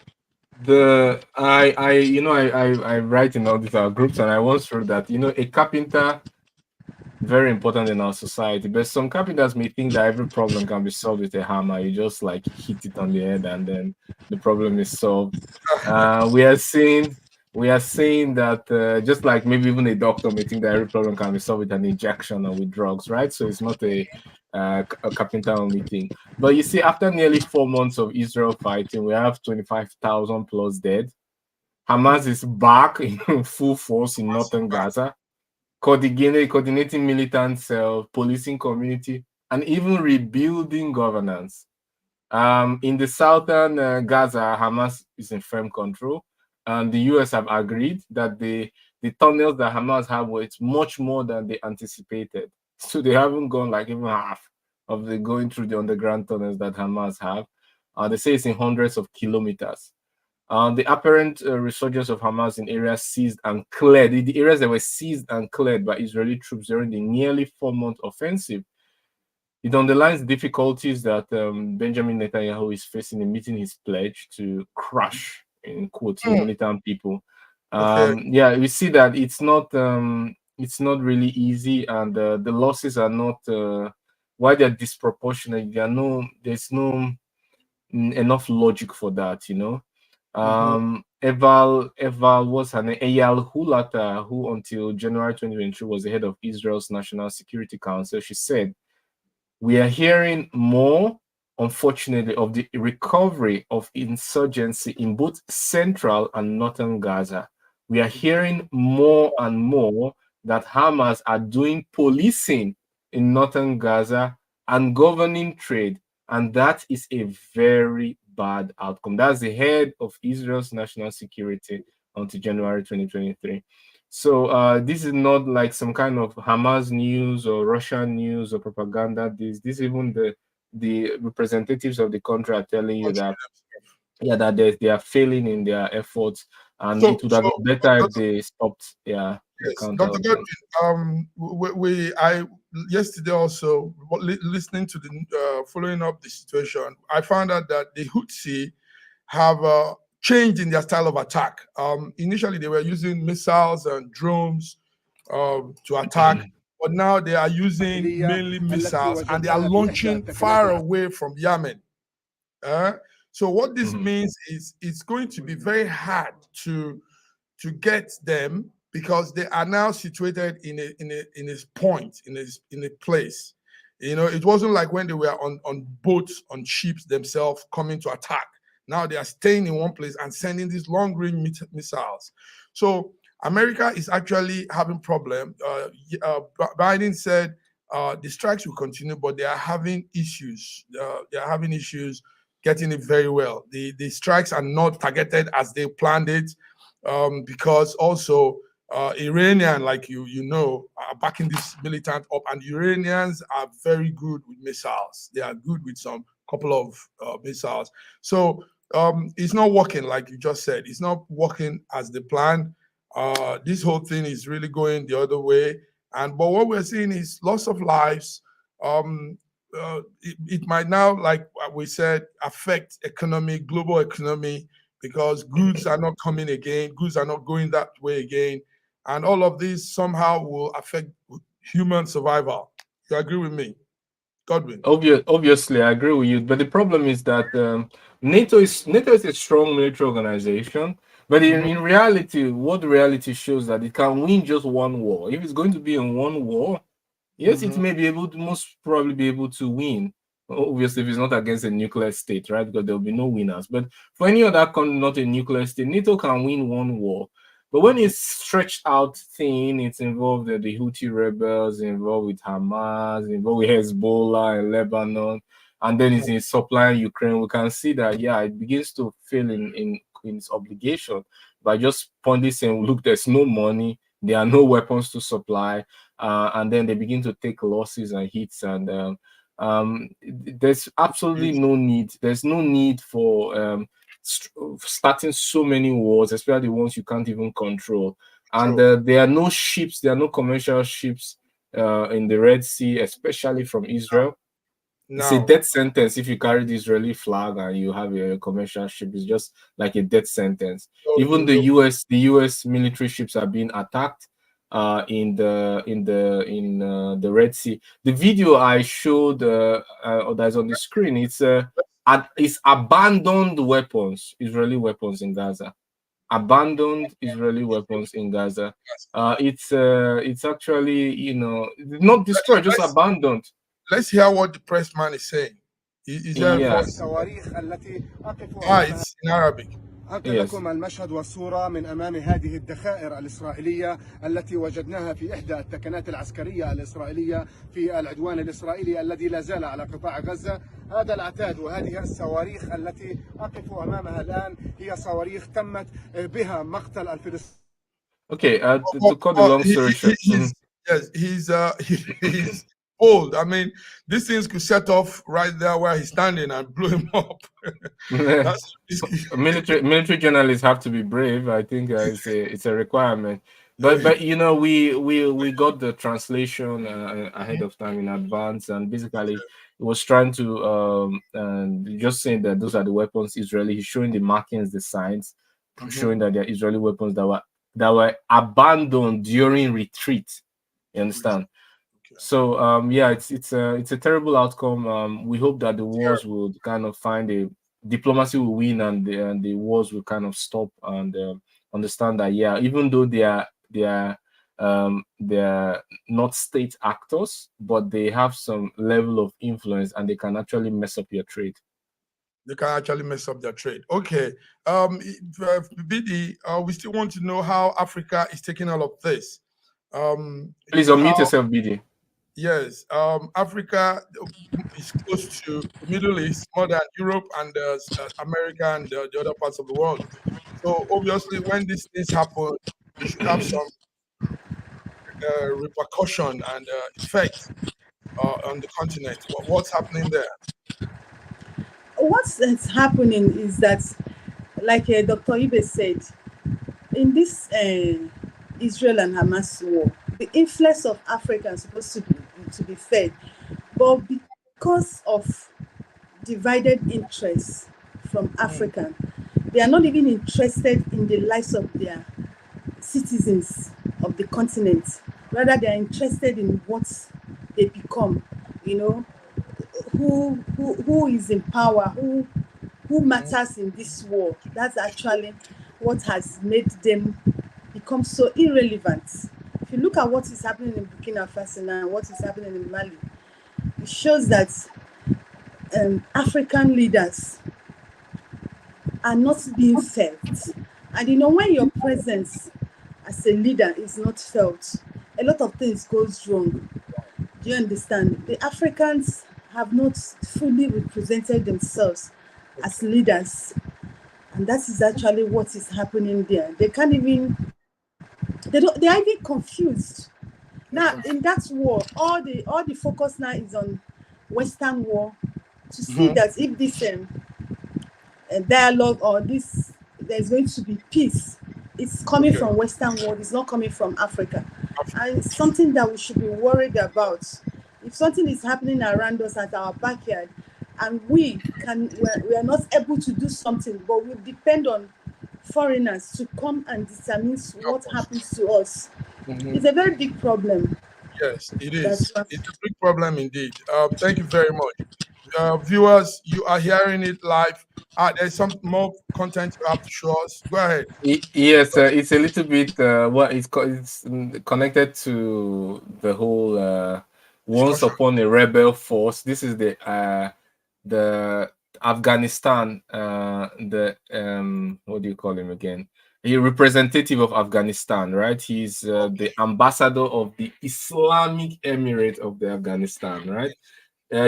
write in all these groups, and I once wrote that a carpenter, very important in our society, but some carpenters may think that every problem can be solved with a hammer. You just like hit it on the head and then the problem is solved. We are saying that just like maybe even a doctor may think that every problem can be solved with an injection or with drugs, right? So it's not a carpenter only thing. But you see, after nearly 4 months of Israel fighting, we have 25,000 plus dead. Hamas is back in full force in northern Gaza, coordinating militant cells, policing community, and even rebuilding governance. In the southern Gaza, Hamas is in firm control, and the US have agreed that the tunnels that Hamas have were much more than they anticipated. So they haven't gone like even half of the going through the underground tunnels that Hamas have. They say it's in hundreds of kilometers. The apparent resurgence of Hamas in areas seized and cleared, the areas that were seized and cleared by Israeli troops during the nearly 4-month offensive, it underlines the difficulties that Benjamin Netanyahu is facing in meeting his pledge to crush, in quotes, militant people. Yeah, we see that it's not really easy, and the losses are not why they're disproportionate. There's no enough logic for that, Eyal Hulata, who until January 2023 was the head of Israel's National Security Council, she said, "We are hearing more, unfortunately, of the recovery of insurgency in both central and northern Gaza. We are hearing more and more that Hamas are doing policing in northern Gaza and governing trade, and that is a very bad outcome." That's the head of Israel's national security until January 2023. So this is not like some kind of Hamas news or Russian news or propaganda. This even the representatives of the country are telling you that they are failing in their efforts, and it would have been better if they stopped. Yes, Dr. Godwin, I yesterday also listening to the following up the situation, I found out that the Houthi have changed in their style of attack. Initially, they were using missiles and drones to attack, but now they are using mainly missiles, and they are launching far away from Yemen. So what this means is it's going to be very hard to get them, because they are now situated in a point, in a place. It wasn't like when they were on boats, on ships themselves coming to attack. Now they are staying in one place and sending these long-range missiles. So America is actually having problem. Biden said the strikes will continue, but they are having issues. They are having issues getting it very well. The strikes are not targeted as they planned it, because also Iranian, like you know, are backing this militant up, and Iranians are very good with missiles. They are good with some couple of missiles. So it's not working, like you just said. It's not working as they planned. This whole thing is really going the other way. But what we're seeing is loss of lives. it might now, like we said, affect economy, global economy, because goods are not coming again, goods are not going that way again, and all of this somehow will affect human survival. You agree with me, Godwin? Obviously, I agree with you. But the problem is that NATO is a strong military organization. But in reality, what the reality shows that it can win just one war. If it's going to be in one war, yes, it may be able to, most probably be able to win. Obviously, if it's not against a nuclear state, right? Because there'll be no winners. But for any other country, not a nuclear state, NATO can win one war. But when it's stretched out thin, it's involved the Houthi rebels, involved with Hamas, involved with Hezbollah and Lebanon, and then it's in supplying Ukraine. We can see that, yeah, it begins to fail in its obligation by just pointing saying, look, there's no money, there are no weapons to supply, and then they begin to take losses and hits, and there's absolutely no need. There's no need for starting so many wars, especially the ones you can't even control. And there are no ships, there are no commercial ships in the Red Sea, especially from Israel. No. It's a death sentence if you carry the Israeli flag and you have a commercial ship. It's just like a death sentence. Even the US military ships are being attacked in the Red Sea. The video I showed that's on the screen, it's abandoned weapons, Israeli weapons in Gaza. Abandoned Israeli weapons in Gaza. It's actually, not destroyed, just abandoned. Let's hear what the press man is saying. Is there a voice? It's in Arabic. أنقل لكم المشهد والصورة من أمام هذه الذخائر الإسرائيلية التي وجدناها في إحدى التكنات العسكرية الإسرائيلية في العدوان الإسرائيلي الذي لا زال على قطاع غزة. هذا العتاد وهذه الصواريخ التي أقف أمامها الآن هي صواريخ تمت بها مقتل الفلسطينيين. Okay, to cut the long story short. He's old. I mean, these things could set off right there where he's standing and blow him up. Military journalists have to be brave. I think it's a requirement. But we got the translation ahead of time in advance, and basically it was trying to just saying that those are the weapons Israeli. He's showing the markings, the signs, showing that they're Israeli weapons that were abandoned during retreat. You understand? So it's a terrible outcome. We hope that the wars will kind of find diplomacy will win, and the wars will kind of stop, and understand that even though they are not state actors, but they have some level of influence, and they can actually mess up your trade. They can actually mess up their trade. Okay, BD, we still want to know how Africa is taking all of this. Please unmute yourself, BD. Yes, Africa is close to the Middle East more than Europe and America and the other parts of the world. So obviously, when these things happen, we should have some repercussion and effect on the continent. What's happening there? What's happening is that, like Dr. Ibe said, in this Israel and Hamas war, the influence of Africa is supposed to be fed, but because of divided interests from Africa, they are not even interested in the lives of their citizens of the continent. Rather, they are interested in what they become. Who is in power, who matters in this war. That's actually what has made them become so irrelevant. If you look at what is happening in Burkina Faso now, what is happening in Mali, it shows that African leaders are not being felt. And when your presence as a leader is not felt, a lot of things goes wrong. Do you understand? The Africans have not fully represented themselves as leaders, and that is actually what is happening there. They can't even. They are even confused. Now in that war, all the focus now is on Western war, to see that if this dialogue or there's going to be peace, it's coming from Western world. It's not coming from Africa, and it's something that we should be worried about. If something is happening around us at our backyard, and we are not able to do something, but we depend on foreigners to come and determine what happens to us. It's a very big problem. Yes, it is. That's what. It's a big problem indeed. Thank you very much. Viewers, you are hearing it live. There's some more content you have to show us. Go ahead. Yes, it's a little bit it's connected to the whole once Discussion. upon a rebel force. This is the Afghanistan, the what do you call him again? A representative of Afghanistan, right? He's the ambassador of the Islamic Emirate of the Afghanistan, right?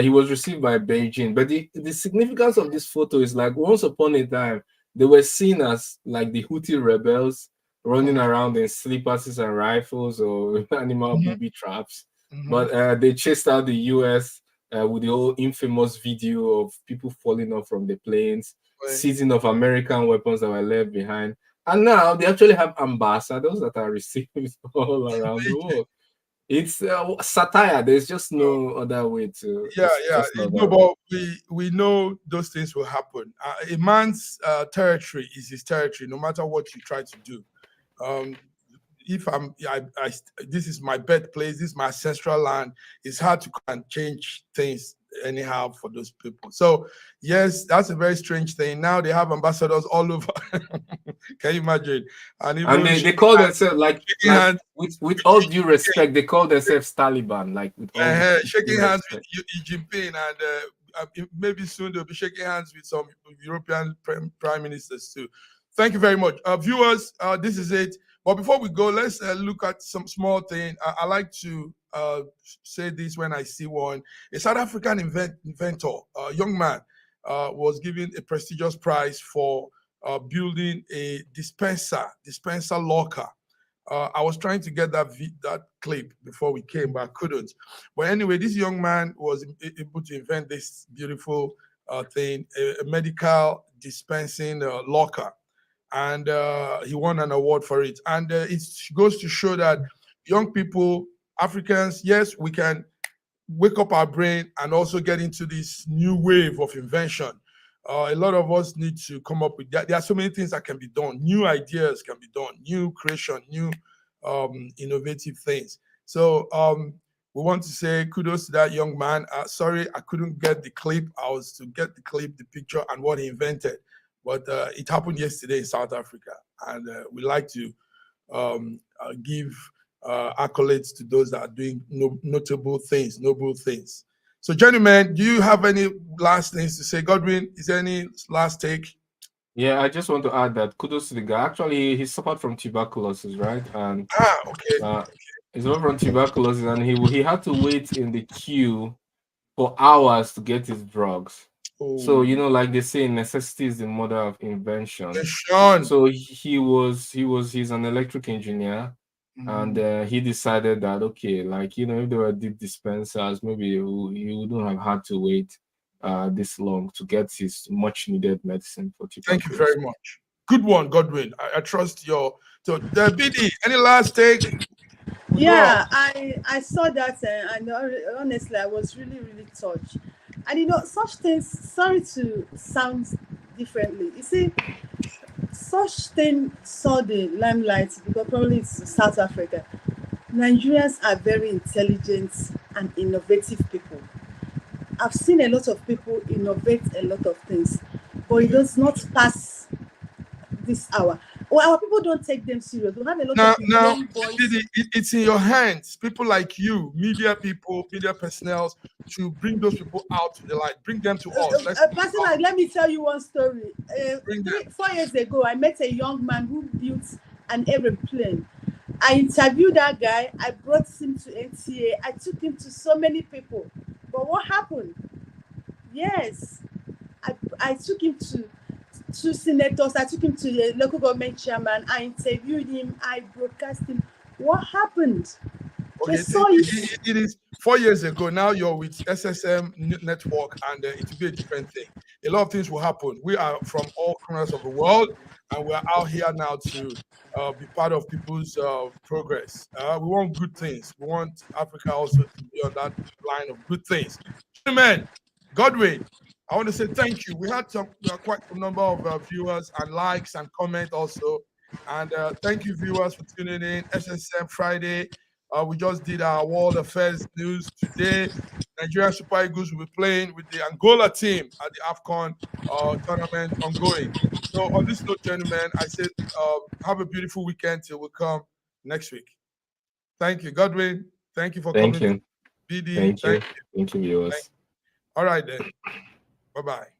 He was received by Beijing. But the significance of this photo is like once upon a time, they were seen as like the Houthi rebels running around in slippers and rifles or animal booby traps. But they chased out the US with the whole infamous video of people falling off from the planes, seizing of American weapons that were left behind. And now they actually have ambassadors that are received all around the world. It's satire. There's just no other way to. No, but we know those things will happen. A man's territory is his territory, no matter what you try to do. If this is my birthplace, this is my ancestral land. It's hard to change things anyhow for those people. So yes, that's a very strange thing. Now they have ambassadors all over. Can you imagine? And they call themselves like with all due respect, they call themselves Taliban. Like with all shaking hands with Xi Jinping, and maybe soon they'll be shaking hands with some European prime ministers too. Thank you very much, viewers. This is it. But before we go, let's look at some small thing. I like to say this when I see one. A South African inventor, a young man, was given a prestigious prize for building a dispenser locker. I was trying to get that clip before we came, but I couldn't. But anyway, this young man was able to invent this beautiful thing, a medical dispensing locker. And he won an award for it. And it goes to show that young people, Africans, yes, we can wake up our brain and also get into this new wave of invention. A lot of us need to come up with that. There are so many things that can be done. New ideas can be done, new creation, new innovative things. So we want to say kudos to that young man. Sorry, I couldn't get the clip. I was to get the clip, the picture, and what he invented. But it happened yesterday in South Africa, and we like to give accolades to those that are doing notable things, noble things. So, gentlemen, do you have any last things to say? Godwin, is there any last take? Yeah, I just want to add that kudos to the guy. Actually, he suffered from tuberculosis, right? And he suffered from tuberculosis, and he had to wait in the queue for hours to get his drugs. So like they say, necessity is the mother of invention. So he's an electric engineer, and he decided that if there were deep dispensers, maybe he wouldn't have had to wait this long to get his much needed medicine for tuberculosis. Thank you very much. Good one, Godwin. I trust your. So, BD, any last take? Yeah, I saw that, and honestly, I was really, really touched. And such things, sorry to sound differently. You see, such things saw the limelight because probably it's South Africa. Nigerians are very intelligent and innovative people. I've seen a lot of people innovate a lot of things, but it does not pass this hour. Well, our people don't take them serious. We have a lot of young boys. It's in your hands. People like you, media people, media personnel, to bring those people out to the light. Bring them to us. Let me tell you one story. 4 years ago, I met a young man who built an airplane. I interviewed that guy. I brought him to NTA. I took him to so many people. But what happened? Yes, I took him to two senators. I took him to the local government chairman. I interviewed him. I broadcast him. What happened? Okay, it is 4 years ago. Now you're with SSM network, and it will be a different thing. a lot of things will happen. We are from all corners of the world, and we're out here now to be part of people's progress. We want good things. We want Africa also to be on that line of good things. Gentlemen, Godwin, I want to say thank you. We had quite a number of viewers and likes and comment also. And thank you, viewers, for tuning in. SSM Friday. We just did our World Affairs news today. Nigerian Super Eagles will be playing with the Angola team at the AFCON tournament ongoing. So on this note, gentlemen, I said have a beautiful weekend till we come next week. Thank you, Godwin. Thank you for coming. Thank you. BD. Thank you. Thank you, viewers. All right then. Bye-bye.